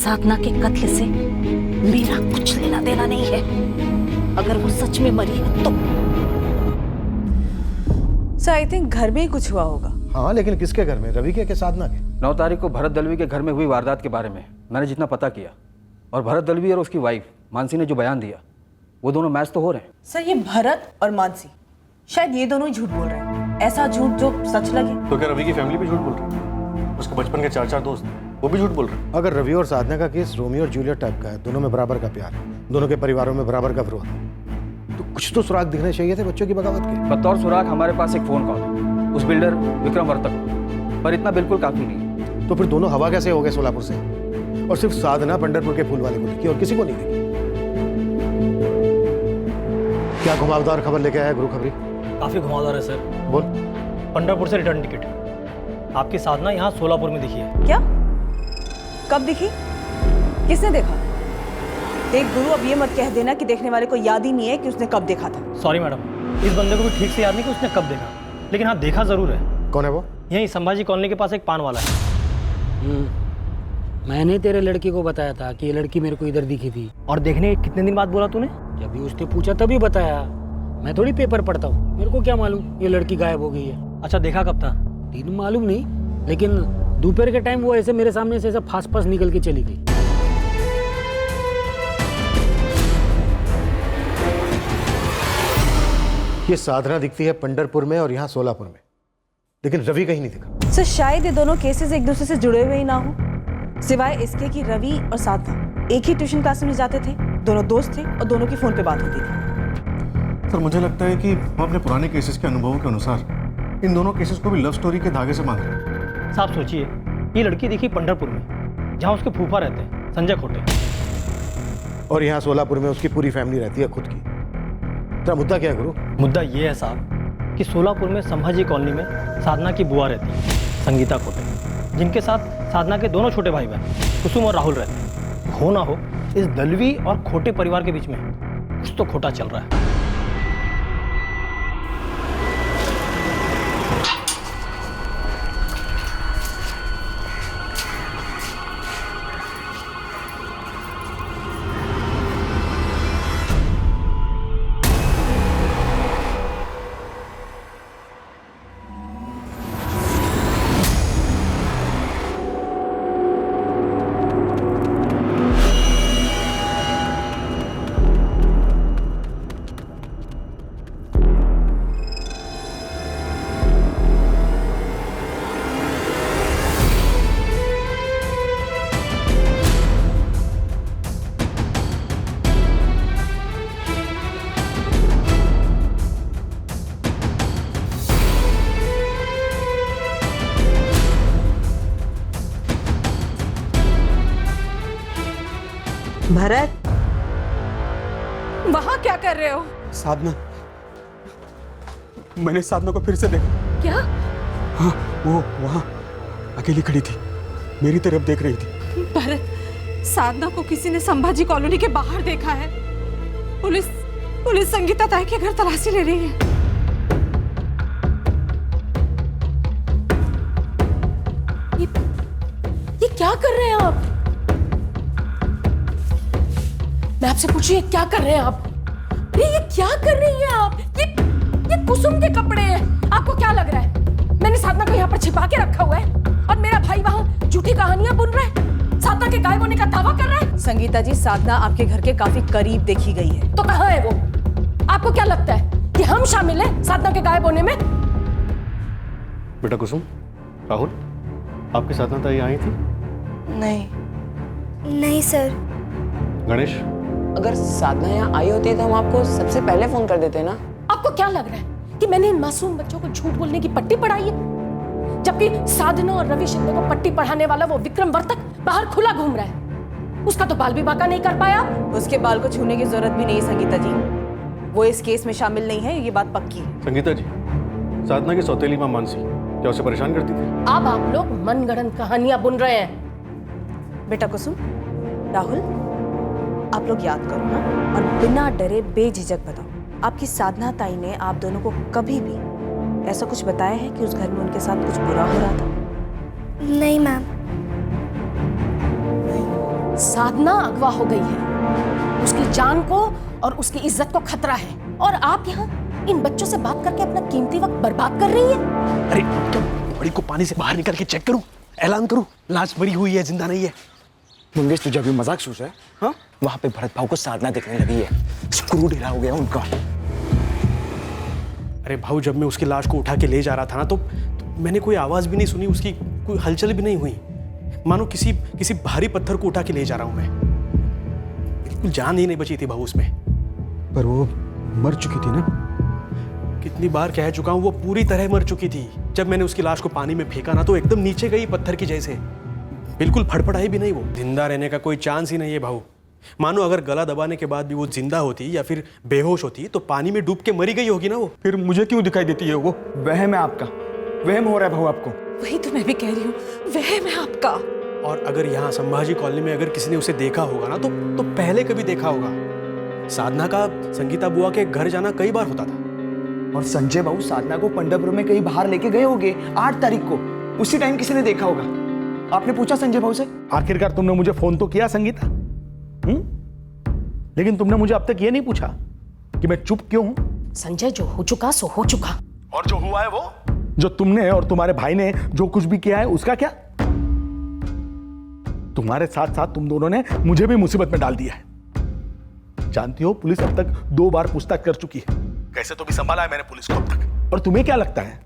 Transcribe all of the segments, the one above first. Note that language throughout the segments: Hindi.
साधना के कत्ल से मेरा कुछ लेना देना नहीं है। अगर वो सच में मरी है तो सर आई थिंक घर में ही कुछ हुआ होगा। हाँ, लेकिन किसके घर में? रवि के साधना के? 9 तारीख को भरत दलवी के घर में हुई वारदात के बारे में मैंने जितना पता किया, और भरत दलवी और उसकी वाइफ मानसी ने जो बयान दिया, वो दोनों मैच तो हो रहे हैं। सर ये भरत और मानसी शायद ये दोनों ही झूठ बोल रहे हैं, ऐसा झूठ जो सच लगे। तो क्या रवि की फैमिली भी झूठ बोल रही है? उसके बचपन के 4 दोस्त वो भी झूठ बोल रहे हैं? अगर रवि और साधना का केस रोमियो और जूलियट टाइप का है, दोनों में बराबर का प्यार, दोनों के परिवारों में बराबर का विरोध, तो कुछ तो सुराग दिखने चाहिए थे बच्चों की बगावत के। बतौर सुराग हमारे पास एक फोन कॉल है उस बिल्डर विक्रम वर्तक, पर इतना बिल्कुल काफी नहीं है। तो फिर दोनों हवा कैसे हो गए सोलापुर से? और सिर्फ साधना पंढरपुर के फूल वाले को दिखी और किसी को नहीं दिखी। क्या घुमावदार खबर लेके आया गुरु खबरी? काफी घुमावदार है सर। बोल। पंढरपुर से रिटर्न टिकट आपकी साधना यहाँ सोलापुर में दिखी है। क्या? कब दिखी? किसने देखा? देख गुरु, अब ये मत कह देना कि देखने वाले को याद ही नहीं है कि उसने कब देखा था। सॉरी मैडम, इस बंदे को भी ठीक से याद नहीं कि उसने कब देखा, लेकिन हाँ देखा जरूर है। कौन है वो? यही संभाजी कॉलोनी के पास एक पान वाला है। मैंने तेरे लड़की को बताया था कि ये लड़की मेरे को इधर दिखी थी। और देखने के कितने दिन बाद बोला तूने? जब भी उसने पूछा तभी बताया। मैं थोड़ी पेपर पढ़ता हूँ, मेरे को क्या मालूम ये लड़की गायब हो गई है। अच्छा, देखा कब था? दिन मालूम नहीं, लेकिन दोपहर के टाइम वो ऐसे मेरे सामने से ऐसा फास फास निकल के चली गई। ये साधना दिखती है पंढरपुर में और यहाँ सोलापुर में, लेकिन रवि कहीं नहीं दिखा। सर शायद ये दोनों केसेस एक दूसरे से जुड़े हुए ही ना हो, सिवाय इसके कि रवि और साधना एक ही ट्यूशन क्लास में जाते थे, दोनों दोस्त थे और दोनों की फोन पे बात होती थी। सर मुझे लगता है कि हम अपने पुराने केसेस के अनुभवों के अनुसार इन दोनों केसेस को भी लव स्टोरी के धागे से बांध रहे हैं। साहब सोचिए, ये लड़की दिखी पंढरपुर में जहाँ उसके फूफा रहते हैं, संजय खोटे, और यहाँ सोलापुर में उसकी पूरी फैमिली रहती है खुद की। तेरा मुद्दा क्या है गुरु? मुद्दा ये है साहब कि सोलापुर में संभाजी कॉलोनी में साधना की बुआ रहती है, संगीता खोटे, जिनके साथ साधना के दोनों छोटे भाई बहन कुसुम और राहुल रहते हैं। हो ना हो इस दलवी और खोटे परिवार के बीच में कुछ तो खोटा चल रहा है। भरत, वहां क्या कर रहे हो? साधना, मैंने साधना को फिर से देखा। क्या? हाँ, वो वहां अकेली खड़ी थी, मेरी तरफ देख रही थी। भरत, साधना को किसी ने संभाजी कॉलोनी के बाहर देखा है। पुलिस संगीता ताई के घर तलाशी ले रही है। ये क्या कर रहे हैं आप? मैं आपसे पूछिए क्या कर रहे हैं आप? ये क्या कर रही हैं आप? ये कुसुम के कपड़े हैं। आपको क्या लग रहा है मैंने साधना को यहाँ पर छिपा के रखा हुआ है और मेरा भाई वहाँ झूठी कहानियां बुन रहा है, साधना के गायब होने का दावा कर रहा है? संगीता जी, साधना आपके घर के काफी करीब देखी गई है। तो कहाँ है वो? आपको क्या लगता है कि हम शामिल हैं साधना के गायब होने में? बेटा कुसुम, राहुल, आपकी साधना ताई आई थी? नहीं सर। गणेश, अगर साधना यहाँ आई होती है तो हम आपको सबसे पहले फोन कर देते ना। आपको क्या लग रहा है कि मैंने इन मासूम बच्चों को झूठ बोलने की पट्टी पढ़ाई है? जबकि साधना और रवि शिंदे को पट्टी पढ़ाने वाला वो विक्रम वर्तक बाहर खुला घूम रहा है। उसका तो बाल भी बाका नहीं कर पाया आप। उसके बाल को छूने की जरूरत भी नहीं है संगीता जी, वो इस केस में शामिल नहीं है, ये बात पक्की है। संगीता जी, साधना की सौतेली मां मानसी क्या उसे परेशान करती थी? अब आप लोग मनगढ़ंत कहानियां बुन रहे हैं। बेटा कुसुम, राहुल, आप लोग याद करो ना, और बिना डरे बेझिझक बताओ, आपकी साधना ताई ने आप दोनों को कभी भी ऐसा कुछ बताया है कि उस घर में उनके साथ कुछ बुरा हो रहा था? नहीं मैम। साधना अगवा हो गई है, उसकी जान को और उसकी इज्जत को खतरा है, और आप यहाँ इन बच्चों से बात करके अपना कीमती वक्त बर्बाद कर रही है। अरे क्या बड़ी को पानी से बाहर निकल के चेक करूं, ऐलान करूं लाश मरी हुई है जिंदा नहीं है? मंगेश तुझे अभी मजाक सोच रहा है? हाँ, वहां पे भरत भाव को साधना दिखने लगी है, स्क्रू ढीला हो गया उनका। अरे भाऊ, जब मैं उसकी लाश को उठा के ले जा रहा था ना तो मैंने कोई आवाज भी नहीं सुनी, उसकी कोई हलचल भी नहीं हुई, मानो किसी भारी पत्थर को उठा के ले जा रहा हूं मैं। बिल्कुल जान ही नहीं बची थी भाऊ उसमें। पर वो मर चुकी थी ना? कितनी बार कह चुका हूं, वो पूरी तरह मर चुकी थी। जब मैंने उसकी लाश को पानी में फेंका ना तो एकदम नीचे गई पत्थर की जैसे, बिल्कुल फड़फड़ाई भी नहीं। वो जिंदा रहने का कोई चांस ही नहीं है भाऊ। मानो अगर गला दबाने के बाद भी वो जिंदा होती या फिर बेहोश होती तो पानी में डूब के मरी गई होगी ना वो। फिर मुझे क्यों दिखाई देती है वो? वहम है आपका, वहम हो रहा है भाऊ आपको। वही तो मैं भी कह रही हूँ, वहम है आपका। और अगर यहाँ संभाजी कॉलोनी में अगर किसी ने उसे देखा होगा ना तो पहले कभी देखा होगा। साधना का संगीता बुआ के घर जाना कई बार होता था। और संजय बाबू साधना को पंडरपुर में कहीं बाहर लेके गए होंगे 8 तारीख को, उसी टाइम किसी ने देखा होगा। आपने पूछा संजय बाबू से? आखिरकार तुमने मुझे फोन तो किया संगीता, लेकिन तुमने मुझे अब तक ये नहीं पूछा कि मैं चुप क्यों हूं। संजय, जो हो चुका सो हो चुका, और जो हुआ है वो, जो तुमने और तुम्हारे भाई ने जो कुछ भी किया है उसका क्या? तुम्हारे साथ साथ तुम दोनों ने मुझे भी मुसीबत में डाल दिया है। जानती हो, पुलिस अब तक 2 बार पूछताछ कर चुकी है। कैसे तो भी संभाला है मैंने पुलिस को अब तक। और तुम्हें क्या लगता है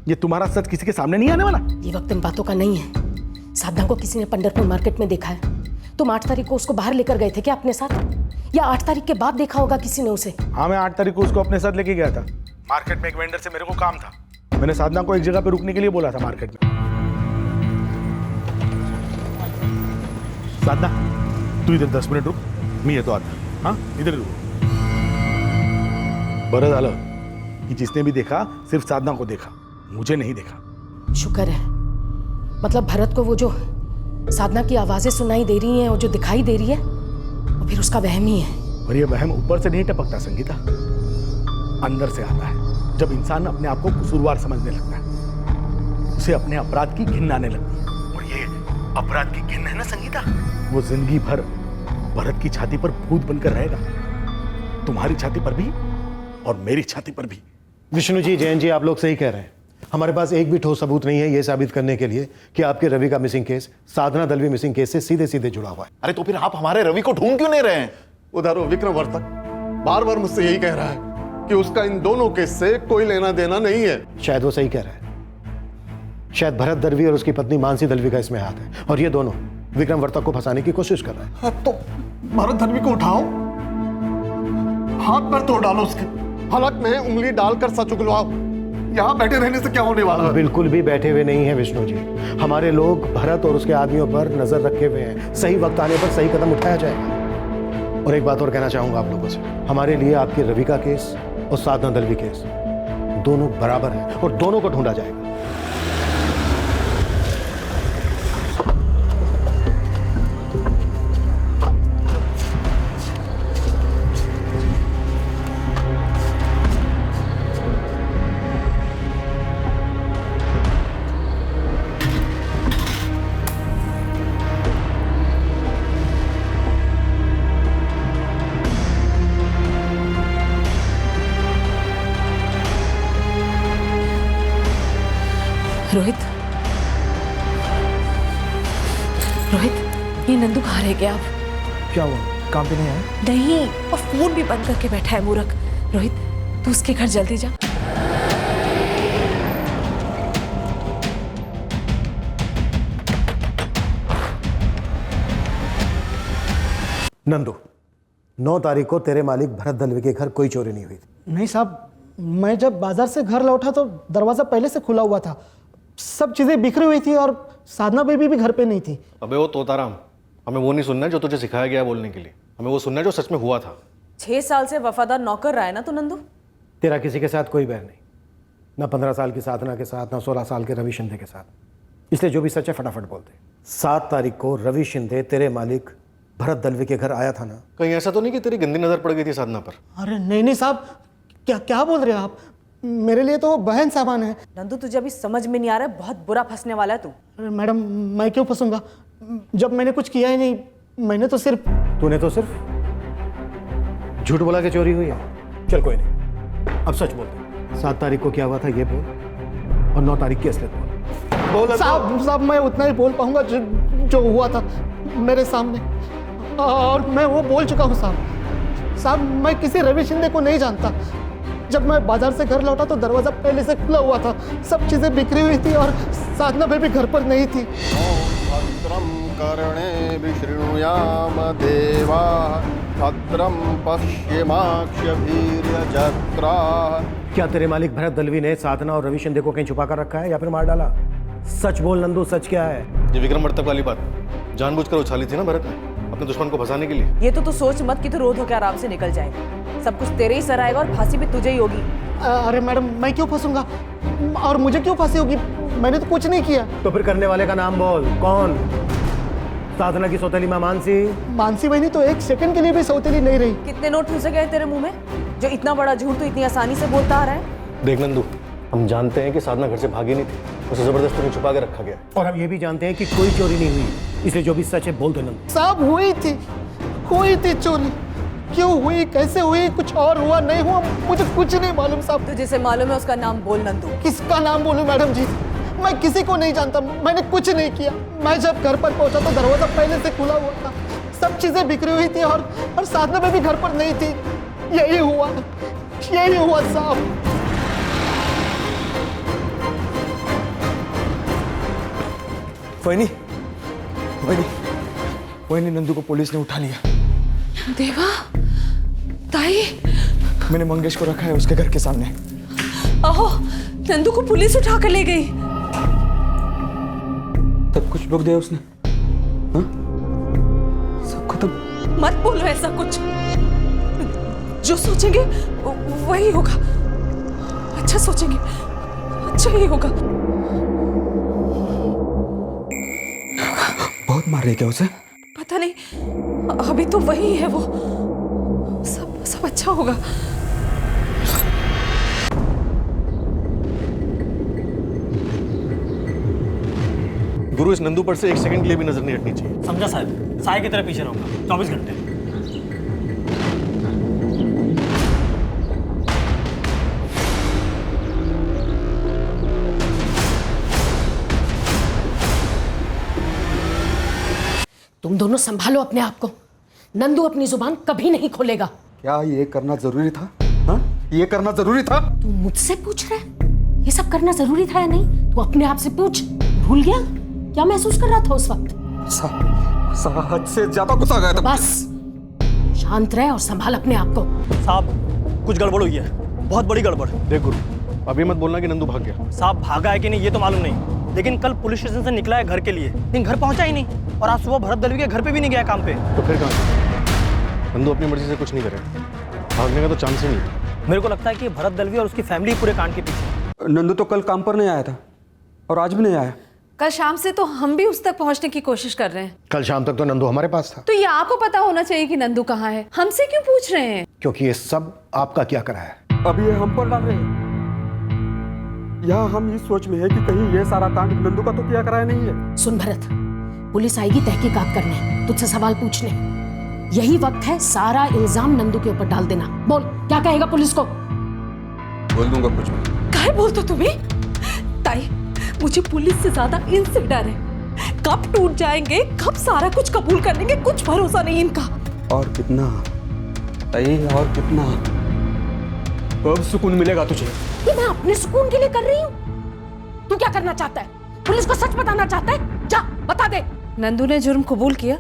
ये तुम्हारा सच किसी के सामने नहीं आने वाला? ये वक्त इन बातों का नहीं है। साधना को किसी ने पंडरपुर मार्केट में देखा है। तुम 8 तारीख को उसको बाहर लेकर गए थे क्या अपने साथ, या 8 तारीख के बाद देखा होगा किसी ने उसे? हाँ, मैं 8 तारीख को उसको अपने साथ लेके गया था। मार्केट में एक वेंडर से मेरे को काम था। मैंने साधना को एक जगह पे रुकने के लिए बोला था मार्केट में। साधना, तू इधर 10 मिनिट रुक, मी येतो आता। हाँ, इधर रुक। बरं झालं कि जिसने भी देखा सिर्फ साधना को देखा, मुझे नहीं देखा। शुक्र है। मतलब भरत को वो जो साधना की आवाजें सुनाई दे रही हैं और जो दिखाई दे रही है वो फिर उसका वहम ही है। और ये वहम ऊपर से नहीं टपकता संगीता, अंदर से आता है। जब इंसान अपने आप को कसूरवार समझने लगता है, उसे अपने अपराध की घिन आने लगती है। और ये अपराध की घिन है ना संगीता, वो जिंदगी भर भरत की छाती पर भूत बनकर रहेगा, तुम्हारी छाती पर भी और मेरी छाती पर भी। विष्णु जी, जैन जी, आप लोग सही कह रहे हैं। हमारे पास एक भी ठोस सबूत नहीं है ये साबित करने के लिए कि आपके रवि का मिसिंग केस साधना दलवी मिसिंग केस से सीधे सीधे जुड़ा हुआ है। अरे तो फिर आप हमारे रवि को ढूंढ क्यों नहीं रहे हैं? उधर वो विक्रम वर्तक बार बार मुझसे यही कह रहा है कि उसका इन दोनों केस से कोई लेना देना नहीं है। शायद वो सही कह रहा है। शायद भरत दलवी और उसकी पत्नी मानसी दलवी का इसमें हाथ है, और ये दोनों विक्रम वर्तक को फंसाने की कोशिश कर रहे हैं। हाँ, तो भरत दलवी को उठाओ, हाथ पर तोड़ डालो उसके, हलक में उंगली डालकर सच उगलवाओ। यहाँ बैठे रहने से क्या होने वाला है? बिल्कुल भी बैठे हुए नहीं है विष्णु जी। हमारे लोग भरत और उसके आदमियों पर नजर रखे हुए हैं। सही वक्त आने पर सही कदम उठाया जाएगा। और एक बात और कहना चाहूंगा आप लोगों से, हमारे लिए आपके रवि का केस और साधना दलवी केस दोनों बराबर है और दोनों को ढूंढा जाएगा। रोहित, रोहित, ये नंदू कहाँ रह गया अब? क्या हुआ, काम पे नहीं आया? नहीं, और फोन भी बंद करके बैठा है मूर्ख। रोहित, तू उसके घर जल्दी जा। नंदू, 9 तारीख को तेरे मालिक भरत दलवी के घर कोई चोरी नहीं हुई थी। नहीं साहब, मैं जब बाजार से घर लौटा तो दरवाजा पहले से खुला हुआ था, सब चीजें बिखरी हुई थी और साधना बेबी भी घर पे नहीं थी। अबे वो तोताराम, हमें वो नहीं सुनना है जो तुझे सिखाया गया बोलने के लिए, हमें वो सुनना है जो सच में हुआ था। 6 साल से वफादार नौकर रहा है ना तू नंदू। तेरा किसी के साथ कोई बैर नहीं, ना 15 साल की साधना के साथ, ना 16 साल के रवि शिंदे के साथ। इसलिए जो भी सच है फटाफट बोलते। 7 तारीख को रवि शिंदे तेरे मालिक भरत दलवी के घर आया था ना? कहीं ऐसा तो नहीं कि तेरी गंदी नजर पड़ गई थी साधना पर? अरे नहीं नहीं साहब, क्या क्या बोल रहे हो आप? मेरे लिए तो वो बहन सामान है। नंदू तुझे अभी समझ में नहीं आ रहा है, बहुत बुरा फंसने वाला है तू। अरे मैडम, मैं क्यों फंसूंगा जब मैंने कुछ किया ही नहीं। मैंने तो सिर्फ तूने तो सिर्फ झूठ बोला कि चोरी हुई है। चल कोई नहीं, अब सच बोल दे। 7 तारीख को क्या हुआ था ये बोल, और 9 तारीख की असलियत बोल। साहब मैं उतना ही बोल पाऊंगा जो हुआ था मेरे सामने, और मैं वो बोल चुका हूँ साहब। मैं किसी रवि शिंदे को नहीं जानता। जब मैं बाजार से घर लौटा तो दरवाजा पहले से खुला हुआ था, सब चीजें बिखरी हुई थी और साधना बेबी घर पर नहीं थी। भद्रं कर्णे विशृणुयाम देवा भद्रं पश्येमाक्षभिर्यजत्राः। क्या तेरे मालिक भरत दलवी ने साधना और रवि शिंदे को कहीं छुपा कर रखा है या फिर मार डाला? सच बोल नंदू, सच क्या है? ये विक्रम वर्तक वाली बात जानबूझकर उछाली थी ना भरत ने, अपने दुश्मन को फंसाने के लिए। ये तो तू सोच मत कि तू रोध होकर आराम से निकल जाएगा। सब कुछ तेरे ही सर आएगा और फांसी भी तुझे ही होगी। अरे मैडम, मैं क्यों फंसूंगा? और मुझे क्यों फांसी होगी? मैंने तो कुछ नहीं किया। तो फिर करने वाले का नाम बोल, कौन? साधना की सौतेली मां मानसी? मानसी बहनी तो एक सेकंड के लिए भी सौतेली नहीं रही। कितने नोट घुसे गए तेरे मुंह में जो इतना बड़ा झूठ तो इतनी आसानी से बोलता आ रहा है? देख नंदू, हम जानते हैं कि साधना घर से भागी नहीं थी, उसे जबरदस्ती में छुपा के रखा गया। और हम ये भी जानते हैं कि कोई चोरी नहीं हुई, इसलिए जो भी सच है बोल दो नंदू। साहब हुई थी चोरी। क्यों हुई, कैसे हुई, कुछ और हुआ नहीं हुआ, मुझे कुछ नहीं मालूम साहब। तो जिसे मालूम है उसका नाम बोल नंदू। किसका नाम बोलूं मैडम जी? मैं किसी को नहीं जानता, मैंने कुछ नहीं किया। मैं जब घर पर पहुंचा तो दरवाजा पहले से खुला हुआ था, सब चीजें बिखरी हुई थी और साधना बेबी घर पर नहीं थी। यही हुआ साहब। वही नंदू को पुलिस ने उठा लिया। देवा, ताई, मैंने मंगेश को रखा है उसके घर के सामने। आहो, नंदू को पुलिस उठा कर ले गई। सब कुछ रोक दिया उसने, हाँ? सब खत्म। मत बोलो ऐसा कुछ, जो सोचेंगे वही होगा। अच्छा सोचेंगे, अच्छा ही होगा। बहुत मार रहे क्या उसे? पता नहीं, अभी तो वही है वो। सब अच्छा होगा। गुरु, इस नंदू पर से 1 सेकंड के लिए भी नजर नहीं हटनी चाहिए। समझा साहब, साय की तरह पीछे रहूंगा 24 घंटे। तुम दोनों संभालो अपने आप को। नंदू अपनी जुबान कभी नहीं खोलेगा। क्या ये करना जरूरी था? हाँ? ये करना जरूरी था? तू मुझसे पूछ रहा है ये सब करना जरूरी था या नहीं? तू अपने आप से पूछ। भूल गया क्या महसूस कर रहा था उस वक्त? हद से ज्यादा गुस्सा आ गया था। बस शांत रहे और संभाल अपने आप को। साहब, कुछ गड़बड़ हुई है, बहुत बड़ी गड़बड़। देख गुरु, अभी मत बोलना कि नंदू भाग गया। साहब, भागा है कि नहीं ये तो मालूम नहीं, लेकिन कल पुलिस स्टेशन से निकला है घर के लिए, लेकिन घर पहुंचा ही नहीं। और आज सुबह भरत दलवी के घर पे भी नहीं गया काम पे। तो फिर कहाँ? नंदू अपनी मर्जी से कुछ नहीं करे, भागने का तो चांस ही नहीं। मेरे को लगता है कि भरत दलवी और उसकी फैमिली पूरे कांड के पीछे। नंदू तो कल काम पर नहीं आया था और आज भी नहीं आया। कल शाम से तो हम भी उस तक पहुंचने की कोशिश कर रहे हैं। कल शाम तक तो नंदू हमारे पास था। तो ये आपको पता होना चाहिए कि नंदू कहाँ है, हमसे क्यों पूछ रहे हैं? क्योंकि ये सब आपका क्या करा है। अभी ये हम पर डाल रहे हैं। यहाँ हम इस सोच में है कि कहीं ये सारा कांड नंदू का तो किया कराया नहीं है। सुन भरत, पुलिस आएगी तहकीकात करने, तुझसे सवाल पूछने। यही वक्त है सारा इल्जाम नंदू के ऊपर डाल देना। बोल, क्या कहेगा पुलिस को? बोल दूंगा कुछ भी। काहे बोलते तुम्हें? ताई, मुझे पुलिस से ज्यादा इनसे डर है। कब टूट जाएंगे, कब सारा कुछ कबूल कर लेंगे, कुछ भरोसा नहीं इनका। और कितना और कितना कब सुकून मिलेगा तुझे? ये मैं अपने सुकून के लिए कर रही हूँ। तू क्या करना चाहता है? पुलिस को सच बताना चाहता है? जा बता दे। नंदू ने जुर्म कबूल किया?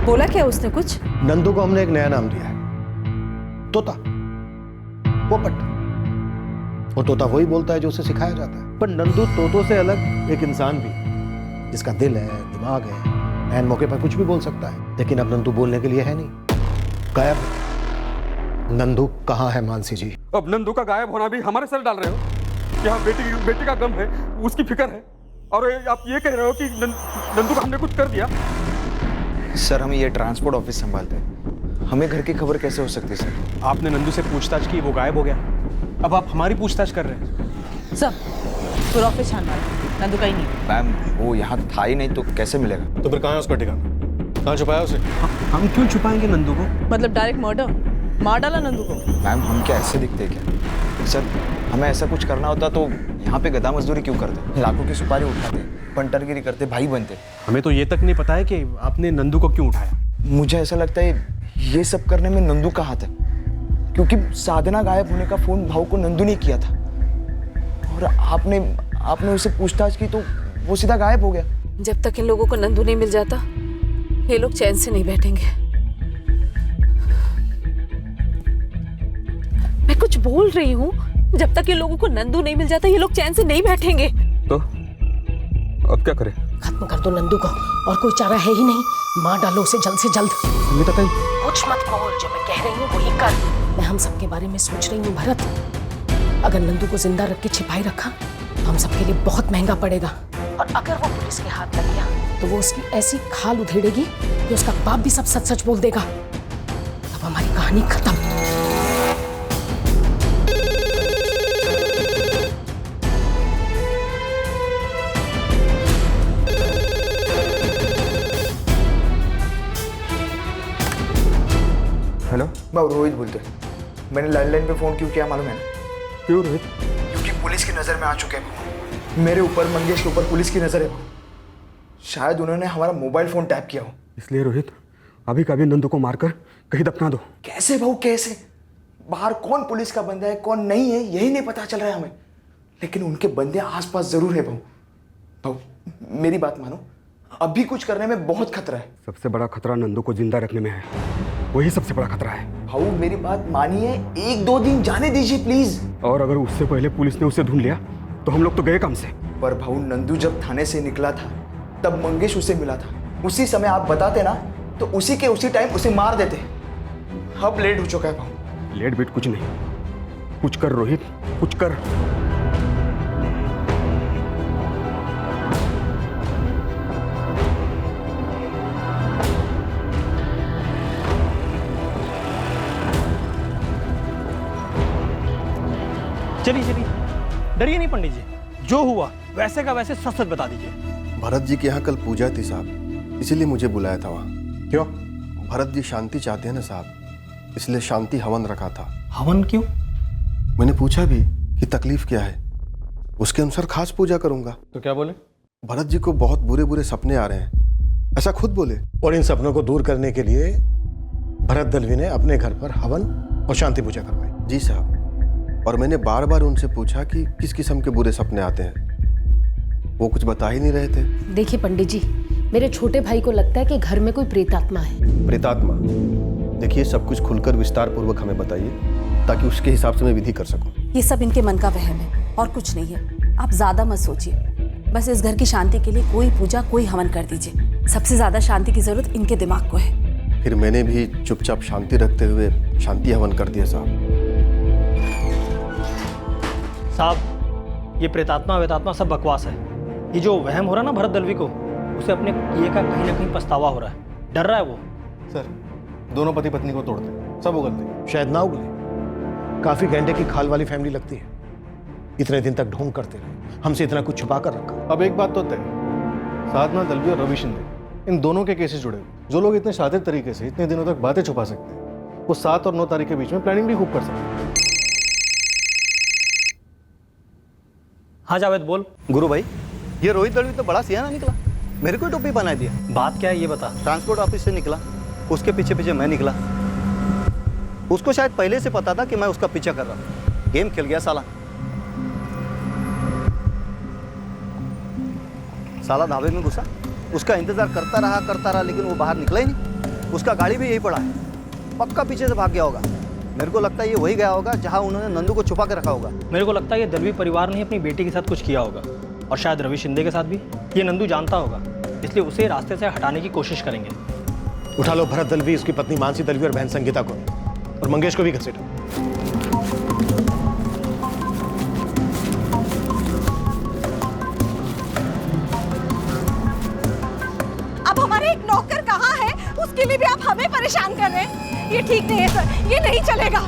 बोला क्या उसने कुछ? नंदू को हमने एक नया नाम दिया है, तोता, पोपट। और तोता वही बोलता है जो उसे सिखाया जाता है। पर नंदू तोतों से अलग एक इंसान भी, जिसका दिल है, दिमाग है, ऐन मौके पर कुछ भी बोल सकता है। लेकिन अब नंदू बोलने के लिए है नहीं, गायब। नंदू कहाँ है मानसी जी? अब नंदू का गायब होना भी हमारे सर डाल रहे हो? यहाँ बेटी का गम है, उसकी फिक्र है, और आप ये कह रहे हो कि नंदू का हमने कुछ कर दिया? सर, हम ये ट्रांसपोर्ट ऑफिस संभालते हैं, हमें घर की खबर कैसे हो सकती है सर? आपने नंदू से पूछताछ की, वो गायब हो गया। अब आप हमारी पूछताछ कर रहे हैं। सब पूरा ऑफिस छान मारो, नंदू कहीं नहीं। मैम, वो यहाँ था ही नहीं तो कैसे मिलेगा? तो फिर कहाँ है उसका ठिकाना? कहाँ छुपाया उसे? हम क्यों छुपाएंगे नंदू को? मतलब डायरेक्ट मर्डर, मार डाला नंदू को? मैम हम क्या ऐसे दिखते हैं क्या? सर हमें ऐसा कुछ करना होता तो यहाँ पे गधा मजदूरी क्यों करते? लाखों की सुपारी उठाते, पंटरगिरी करते, भाई बनते। हमें तो ये तक नहीं पता है कि आपने नंदू को क्यों उठाया। मुझे ऐसा लगता है ये सब करने में नंदू का हाथ है, क्योंकि साधना गायब होने का फोन भाऊ को नंदू ने किया था और आपने उससे पूछताछ की तो वो सीधा गायब हो गया। जब तक इन लोगों को नंदू नहीं मिल जाता ये लोग चैन से नहीं बैठेंगे। मैं कुछ बोल रही हूँ, जब तक इन लोगों को नंदू नहीं मिल जाता ये लोग चैन से नहीं बैठेंगे। तो अब क्या करें? खत्म कर दो नंदू को, और कोई चारा है ही नहीं। मार डालो उसे जल्द से जल्द। संगीता ताई, कुछ मत बोल, जो मैं कह रही हूँ वही कर। मैं हम सबके बारे में सोच रही हूँ भरत। अगर नंदू को जिंदा रख के छिपाई रखा तो हम सबके लिए बहुत महंगा पड़ेगा, और अगर वो पुलिस के हाथ लग गया तो वो उसकी ऐसी खाल उधेड़ेगी कि उसका बाप भी सब सच सच बोल देगा। तब हमारी कहानी खत्म। हेलो, मैं रोहित बोलते। मैंने लैंडलाइन पे फोन क्यों किया मालूम है ना? क्यों रोहित? क्योंकि पुलिस की नजर में आ चुके हैं। मेरे ऊपर, मंगेश के ऊपर पुलिस की नजर है। शायद उन्होंने हमारा मोबाइल फोन टैप किया हो। इसलिए रोहित अभी कभी नंदू को मारकर कहीं दफना दो। कैसे भाऊ, कैसे? बाहर कौन पुलिस का बंदा है कौन नहीं है यही नहीं पता चल रहा है हमें, लेकिन उनके बंदे आसपास जरूर है। भाऊ मेरी बात मानो, अभी कुछ करने में बहुत खतरा है। सबसे बड़ा खतरा नंदू को जिंदा रखने में है, वही सबसे बड़ा खतरा है। भाऊ मेरी बात मानिए, 1-2 दिन जाने दीजिए प्लीज। और अगर उससे पहले पुलिस ने उसे ढूंढ लिया तो हम लोग तो गए काम से। पर भाऊ नंदू जब थाने से निकला था तब मंगेश उसे मिला था। उसी समय आप बताते ना तो उसी के उसी टाइम उसे मार देते। अब लेट हो चुका है भाऊ। लेट बेट कुछ नहीं, कुछ कर रोहित, कुछ कर। चलिए चलिए, डरिए नहीं पंडित जी, जो हुआ वैसे का वैसे सच सच बता दीजिए। भरत जी के यहाँ कल पूजा थी साहब, इसीलिए मुझे बुलाया था वहाँ। क्यों? भरत जी शांति चाहते हैं ना साहब, इसलिए शांति हवन रखा था। हवन क्यों? मैंने पूछा भी कि तकलीफ क्या है, उसके अनुसार खास पूजा करूंगा। तो क्या बोले? भरत जी को बहुत बुरे बुरे सपने आ रहे हैं, ऐसा खुद बोले। और इन सपनों को दूर करने के लिए भरत दलवी ने अपने घर पर हवन और शांति पूजा करवाई। जी साहब, और मैंने बार बार उनसे पूछा कि किस किस्म के बुरे सपने आते हैं, वो कुछ बता ही नहीं रहे थे। देखिए पंडित जी, मेरे छोटे भाई को लगता है कि घर में कोई प्रेतात्मा है। प्रेतात्मा? देखिए सब कुछ खुलकर विस्तार पूर्वक हमें बताइए, ताकि उसके हिसाब से मैं विधि कर सकूं। ये सब इनके मन का वहम है और कुछ नहीं है। आप ज्यादा मत सोचिए, बस इस घर की शांति के लिए कोई पूजा कोई हवन कर दीजिए। सबसे ज्यादा शांति की जरूरत इनके दिमाग को है। फिर मैंने भी चुपचाप शांति रखते हुए शांति हवन कर दिया साहब, ये प्रेतात्मा वेतात्मा सब बकवास है। ये जो वहम हो रहा है ना भरत दलवी को, उसे अपने किए का कहीं ना कहीं पछतावा हो रहा है, डर रहा है वो। सर दोनों पति पत्नी को तोड़ते, सब उगलते। शायद ना उगले, काफी घंटे की खाल वाली फैमिली लगती है। इतने दिन तक ढोंग करते रहे, हमसे इतना कुछ छुपा कर रखा। अब एक बात तो तय, साधना दलवी और रवि शिंदे, इन दोनों के केसेस जुड़े हुए। जो लोग इतने शातिर तरीके से इतने दिनों तक बातें छुपा सकते हैं, वो 7 और 9 तारीख के बीच में प्लानिंग भी खूब कर सकते हैं। हाँ जावेद बोल। गुरु भाई, ये रोहित दलवी तो बड़ा सियाना निकला, मेरे को टोपी बना दिया। बात क्या है ये बता। ट्रांसपोर्ट ऑफिस से निकला, उसके पीछे पीछे मैं निकला। उसको शायद पहले से पता था कि मैं उसका पीछा कर रहा हूँ। गेम खेल गया साला। साला ढाबे में घुसा, उसका इंतजार करता रहा, लेकिन वो बाहर निकला ही नहीं। उसका गाड़ी भी यही पड़ा है, पक्का पीछे से भाग गया होगा। मेरे को लगता है ये वही गया होगा जहाँ उन्होंने नंदू को छुपा के रखा होगा। मेरे को लगता है ये दलवी परिवार ने अपनी बेटी के साथ कुछ किया होगा, और शायद रवि शिंदे के साथ भी। ये नंदू जानता होगा, इसलिए उसे रास्ते से हटाने की कोशिश करेंगे। उठा लो भरत दलवी, उसकी पत्नी मानसी दलवी और बहन संगीता को, और मंगेश को भी घसीटो। अब हमारे एक नौकर कहाँ है, उसके लिए भी आप हमें परेशान कर रहे हैं। ये ठीक नहीं है सर, ये नहीं चलेगा।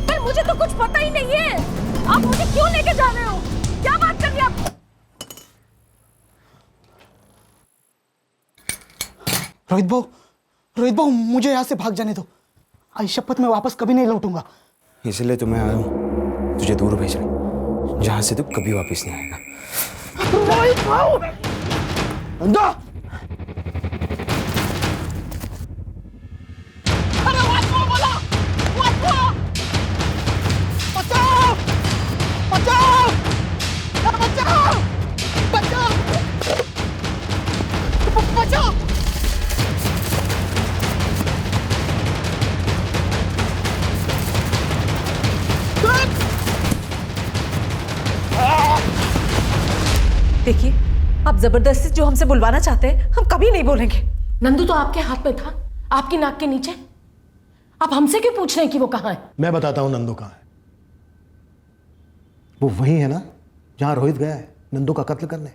पर मुझे तो कुछ पता ही नहीं है। आप मुझे क्यों लेके जा रहे हो? क्या बात कर रही आप? रोहित भाऊ मुझे यहाँ से भाग जाने दो। आई शपथ मैं वापस कभी नहीं लौटूंगा। इसलिए तो मैं आया हूँ तुझे दूर भेजने, जहाँ से तू कभी वापस नहीं आएगा। रोहित भाऊ नंदू देखिए, आप जबरदस्ती जो हमसे बुलवाना चाहते हैं हम कभी नहीं बोलेंगे। नंदू तो आपके हाथ में था, आपकी नाक के नीचे। आप हमसे क्यों पूछ रहे हैं कि वो कहाँ है? मैं बताता हूं नंदू कहाँ है। वो वही है ना जहां रोहित गया है नंदू का कत्ल करने।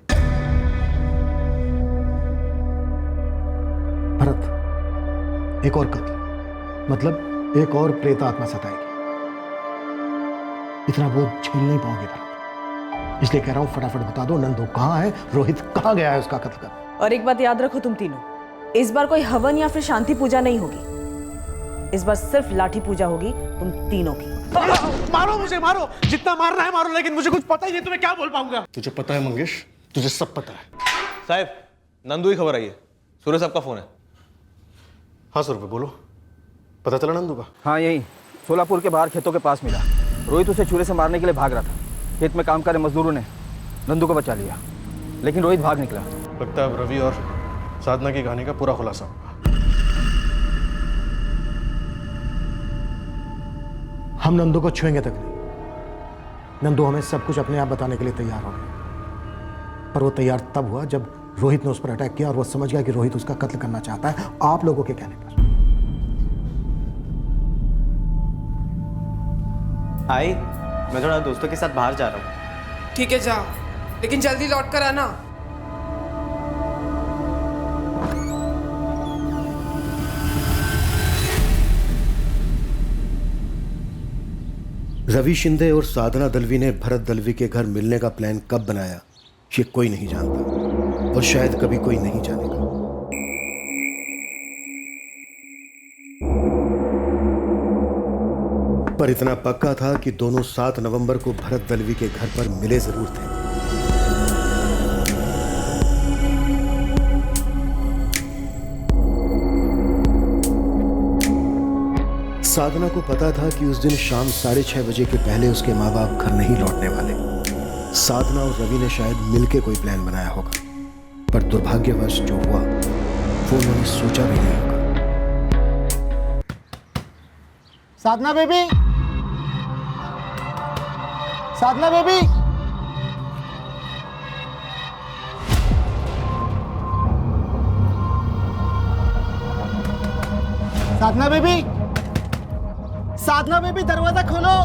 भरत, एक और कत्ल, मतलब एक और प्रेत आत्मा सताएगी। इतना बोझ झेल नहीं पाओगे भरत, इसलिए कह रहा हूं फटाफट बता दो नंदू कहाँ है, रोहित कहाँ गया है उसका कत्ल कर। और एक बात याद रखो तुम तीनों, इस बार कोई हवन या फिर शांति पूजा नहीं होगी। इस बार सिर्फ लाठी पूजा होगी तुम तीनों की। मारो मुझे, मारो, जितना मारना है मारो, लेकिन मुझे कुछ पता ही नहीं, तुम्हें क्या बोल पाऊंगा। तुझे पता है मंगेश, तुझे सब पता है। साहब, नंदू की खबर आई है, सूर्य साहब का फोन है। हाँ सर, बोलो, पता चला नंदू का? हाँ, यही सोलापुर के बाहर खेतों के पास मिला। रोहित उसे छुरे से मारने के लिए भाग रहा था। खेत में काम कर रहे मजदूरों ने नंदू को बचा लिया, लेकिन रोहित भाग निकला। लगता है अब रवि और साधना की कहानी का पूरा खुलासा होगा। हम नंदू को छुएंगे तक नहीं। नंदू हमें सब कुछ अपने आप बताने के लिए तैयार हो गया, पर वो तैयार तब हुआ जब रोहित ने उस पर अटैक किया और वो समझ गया कि रोहित उसका कत्ल करना चाहता है आप लोगों के कहने पर। आई, मैं थोड़ा दोस्तों के साथ बाहर जा रहा हूँ। ठीक है जा, लेकिन जल्दी लौट कर आना। रवि शिंदे और साधना दलवी ने भरत दलवी के घर मिलने का प्लान कब बनाया ये कोई नहीं जानता, और शायद कभी कोई नहीं जानेगा। पर इतना पक्का था कि दोनों 7 नवंबर को भरत दलवी के घर पर मिले जरूर थे। साधना को पता था कि उस दिन शाम 6:30 बजे के पहले उसके माँ बाप घर नहीं लौटने वाले। साधना और रवि ने शायद मिलके कोई प्लान बनाया होगा, पर दुर्भाग्यवश जो हुआ वो उन्होंने सोचा भी नहीं होगा। साधना बेबी, साधना बेबी, साधना बेबी, साधना बेबी, दरवाजा खोलो।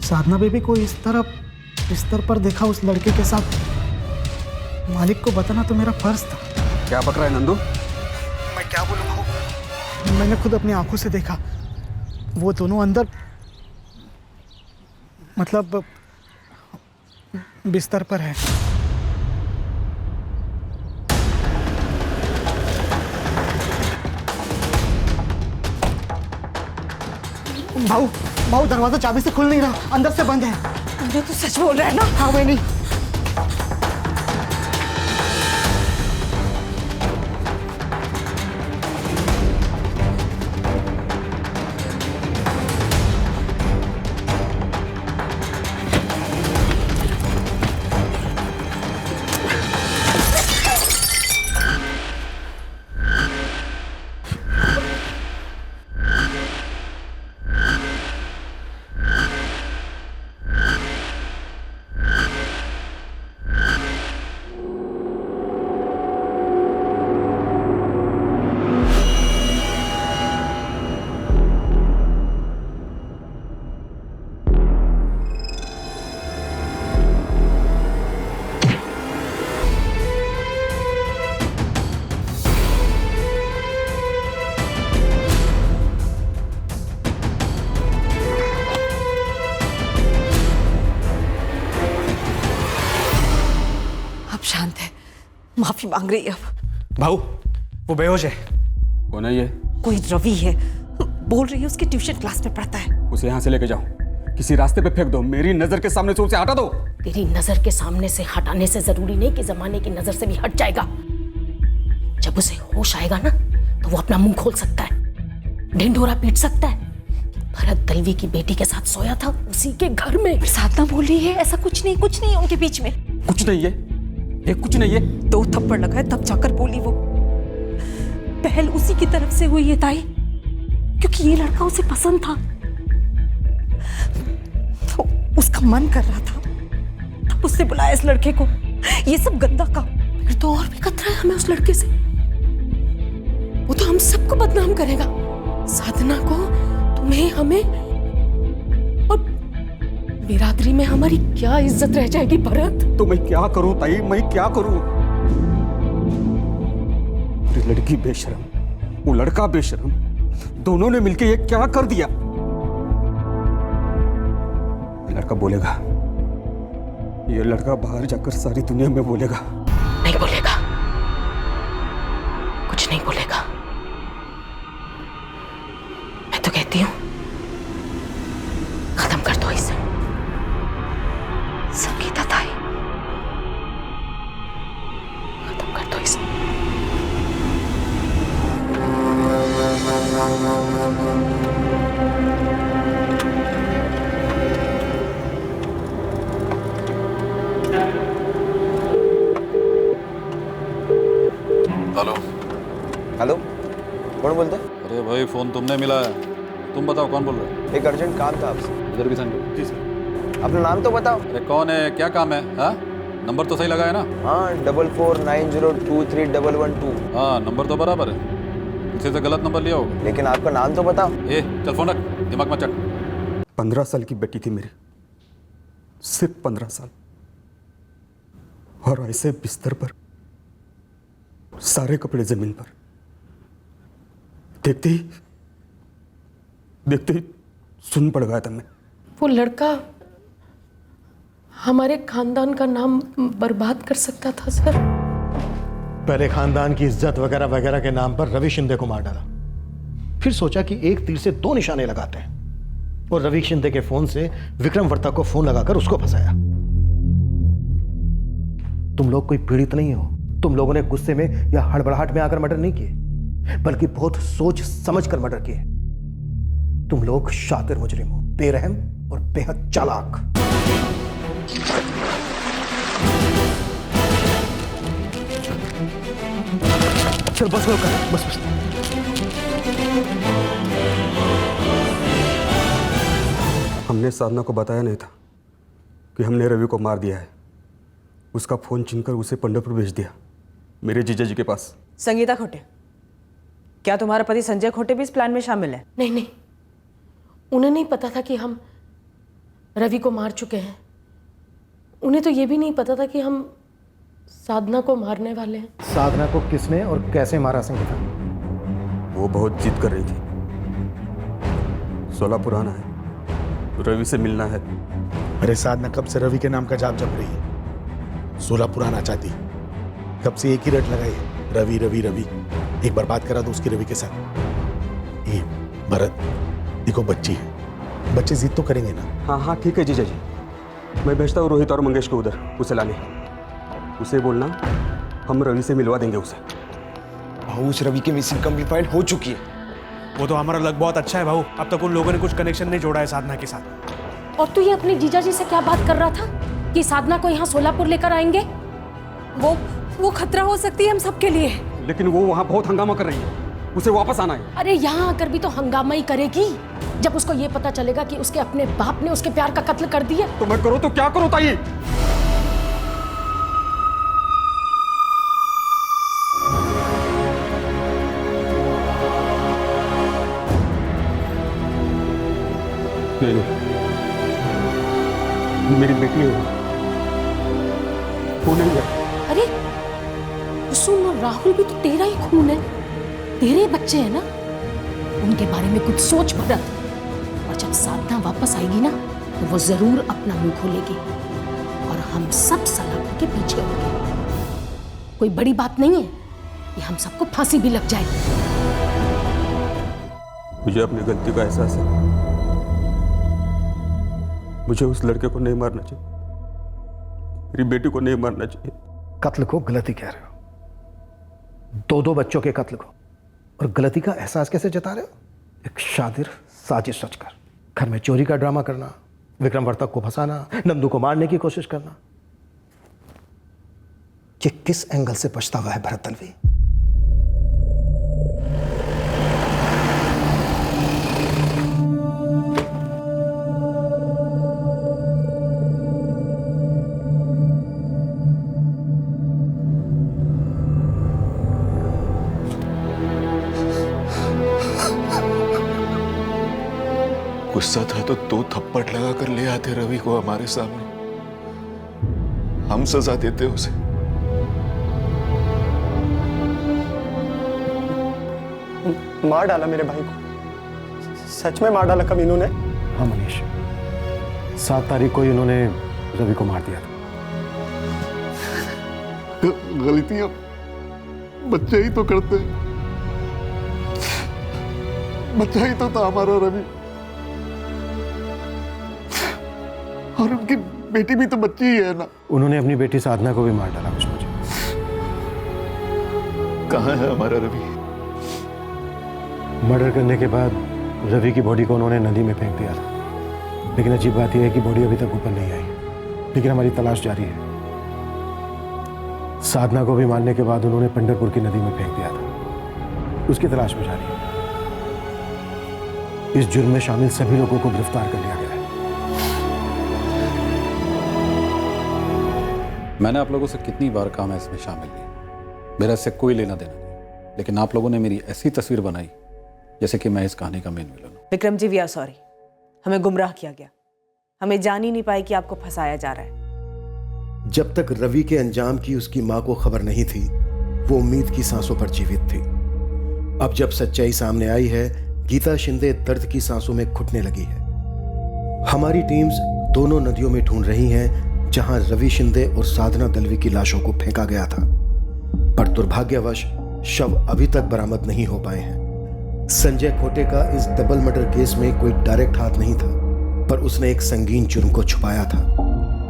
साधना बेबी को इस तरह बिस्तर पर देखा उस लड़के के साथ, मालिक को बताना तो मेरा फर्ज था। क्या पक रहा है नंदू? मैं क्या बोलूं भाऊ, मैंने खुद अपनी आंखों से देखा वो दोनों अंदर, मतलब बिस्तर पर है। भाऊ, भाऊ दरवाजा चाबी से खुल नहीं रहा, अंदर से बंद है। जो तू सच बोल रहा है ना? हाँ मैं नहीं। माफी मांग रही है अब। भाऊ वो बेहोश है। कौन है ये? कोई रवि है, बोल रही है उसकी ट्यूशन क्लास में पढ़ता है। उसे यहाँ से लेके जाओ, किसी रास्ते पे फेंक दो, मेरी नजर के सामने से उसे हटा दो। तेरी नजर के सामने से हटाने से जरूरी नहीं कि जमाने की नजर से भी हट जाएगा। जब उसे होश आएगा ना तो वो अपना मुंह खोल सकता है, ढिंढोरा पीट सकता है। भरत दलवी की बेटी के साथ सोया था उसी के घर में। साधना बोल रही है ऐसा कुछ नहीं है उनके बीच में। कुछ नहीं है, ये कुछ नहीं है। 2 थप्पड़ लगाए तब जाकर बोली वो। पहल उसी की तरफ से हुई है ताई, क्योंकि ये लड़का उसे पसंद था, तो उसका मन कर रहा था, तब उसने बुलाया इस लड़के को। ये सब गंदा काम। फिर तो और भी खतरा है हमें उस लड़के से। वो तो हम सबको बदनाम करेगा, साधना को, तुम्हें, हमें, और बिरादरी में हमारी क्या इज्जत रह जाएगी भरत। तो मैं क्या करूं ताई, मैं क्या करूं? ये लड़की बेशरम, वो लड़का बेशरम, दोनों ने मिलके ये क्या कर दिया? ये लड़का बोलेगा, ये लड़का बाहर जाकर सारी दुनिया में बोलेगा। नहीं बोलेगा, कुछ नहीं बोलेगा। मैं तो कहती हूं खत्म कर दो इसे। संगीता ताई, खत्म कर दो इसे। हेलो। हेलो, कौन बोलते? अरे भाई फोन तुमने मिलाया, तुम बताओ कौन बोल रहे हो? एक अर्जेंट काम था आपसे। इधर भी सेंड। जी सर। अपना नाम तो बताओ। अरे कौन है, क्या काम है? हाँ, नंबर तो सही लगाया ना? हाँ, 4490231112। हाँ, नंबर तो बराबर है, किसी से गलत नंबर लिया होगा। लेकिन आपका नाम तो बताओ। ए चल फोन रख, दिमाग मत चट। 15 साल की बेटी थी मेरी, सिर्फ 15 साल, और ऐसे बिस्तर पर, सारे कपड़े जमीन पर। देखते ही सुन पड़ गया था मैं। वो लड़का हमारे खानदान का नाम बर्बाद कर सकता था सर। पहले खानदान की इज्जत वगैरह वगैरह के नाम पर रवि शिंदे को मार डाला, फिर सोचा कि एक तीर से 2 निशाने लगाते हैं, और रवि शिंदे के फोन से विक्रम वर्ता को फोन लगाकर उसको फंसाया। तुम लोग कोई पीड़ित नहीं हो, तुम लोगों ने गुस्से में या हड़बड़ाहट में आकर मर्डर नहीं किए, बल्कि बहुत सोच समझ कर मर्डर किए। तुम लोग शातिर मुजरिम हो, बेरहम और बेहद चालाक। चल बस बस। हमने साधना को बताया नहीं था कि हमने रवि को मार दिया है। उसका फोन छीनकर उसे पंढरपुर भेज दिया, मेरे जीजा जी के पास। संगीता खोटे, क्या तुम्हारा पति संजय खोटे भी इस प्लान में शामिल है? नहीं, उन्हें नहीं पता था कि हम रवि को मार चुके हैं। उन्हें तो ये भी नहीं पता था कि हम साधना को मारने वाले हैं। साधना को किसने और कैसे मारा संगीता? वो बहुत जिद कर रही थी, 16 पुराना है, रवि से मिलना है। अरे साधना कब से रवि के नाम का जाप जप रही है, 16 पुराना चाहती, कब से एक ही रट लगाई है, रवि रवि रवि। एक बार बात करा दो उसकी रवि के साथ। ये भरत देखो, बच्ची है, बच्चे जिद तो करेंगे ना। हाँ ठीक है जीजा जी, मैं भेजता हूँ रोहित और मंगेश को उधर उसे लाने। उसे बोलना हम रवि से मिलवा देंगे उसे। भाऊ, उस रवि की मिसिंग कंप्लीट हो चुकी है। वो तो हमारा लक बहुत अच्छा है भाऊ, अब तक उन लोगों ने कुछ कनेक्शन नहीं जोड़ा है साधना के साथ। और तू ये अपने जीजा जी से क्या बात कर रहा था कि साधना को यहाँ सोलापुर लेकर आएंगे? वो खतरा हो सकती है हम सबके लिए। लेकिन वो वहाँ बहुत हंगामा कर रही है, उसे वापस आना है। अरे यहाँ आकर भी तो हंगामा ही करेगी जब उसको ये पता चलेगा कि उसके अपने बाप ने उसके प्यार का कत्ल कर दिया। तो मैं करूँ तो क्या करूँ ताई? नहीं, मेरी बेटी है वो नहीं है। अरे कुसुम और राहुल भी तो तेरा ही खून है, तेरे बच्चे हैं ना, उनके बारे में कुछ सोच भरत। और जब साधना वापस आएगी ना तो वो जरूर अपना मुंह खोलेगी और हम सब सलाम के पीछे होंगे। कोई बड़ी बात नहीं है कि हम सबको फांसी भी लग जाए। मुझे अपनी गलती का एहसास है। मुझे उस लड़के को नहीं मारना चाहिए, मेरी बेटी को नहीं मारना चाहिए। कत्ल को गलती कह रहे हो, दो बच्चों के कत्ल को, और गलती का एहसास कैसे जता रहे हो? एक शातिर साजिश रचकर घर में चोरी का ड्रामा करना, विक्रम वर्तक को फंसाना, नंदू को मारने की कोशिश करना। ये किस एंगल से पछतावा है भरत दलवी? गुस्सा था तो 2 थप्पड़ लगाकर ले आते रवि को हमारे सामने, हम सजा देते उसे। मार डाला मेरे भाई को, सच में मार डाला कमीनों ने? हाँ मनीष, 7 तारीख को इन्होंने रवि को मार दिया था। गलतियां बच्चे ही तो करते हैं, बच्चा ही तो था हमारा रवि, और उनकी बेटी भी तो बच्ची ही है ना। उन्होंने अपनी बेटी साधना को भी मार डाला विष्णु जी। कहाँ है हमारा रवि? मर्डर करने के बाद रवि की बॉडी को उन्होंने नदी में फेंक दिया था, लेकिन अजीब बात यह है कि बॉडी अभी तक ऊपर नहीं आई, लेकिन हमारी तलाश जारी है। साधना को भी मारने के बाद उन्होंने पंढरपुर की नदी में फेंक दिया था, उसकी तलाश में जारी है। इस जुर्म में शामिल सभी लोगों को गिरफ्तार कर लिया गया है। मैंने आप लोगों से कितनी बार कहा मैं इसमें शामिल नहीं, मेरा इससे कोई लेना देना नहीं, लेकिन आप लोगों ने मेरी ऐसी तस्वीर बनाई जैसे कि मैं इस कहानी का मेन विलन हूं। Vikram ji, we are sorry, हमें गुमराह किया गया, हमें जान ही नहीं पाई कि आपको फंसाया जा रहा है। जब तक रवि के अंजाम की उसकी मां को खबर नहीं थी, वो उम्मीद की सांसों पर जीवित थी। अब जब सच्चाई सामने आई है, गीता शिंदे दर्द की सांसों में घुटने लगी है। हमारी टीम्स दोनों नदियों में ढूंढ रही हैं जहां रवि शिंदे और साधना दलवी की लाशों को फेंका गया था, पर दुर्भाग्यवश शव अभी तक बरामद नहीं हो पाए हैं। संजय खोटे का इस डबल मर्डर केस में कोई डायरेक्ट हाथ नहीं था, पर उसने एक संगीन जुर्म को छुपाया था,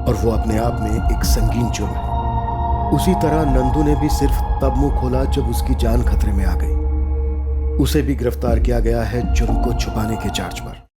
और वो अपने आप में एक संगीन जुर्म है। उसी तरह नंदू ने भी सिर्फ तब मुंह खोला जब उसकी जान खतरे में आ गई। उसे भी गिरफ्तार किया गया है जुर्म को छुपाने के चार्ज पर।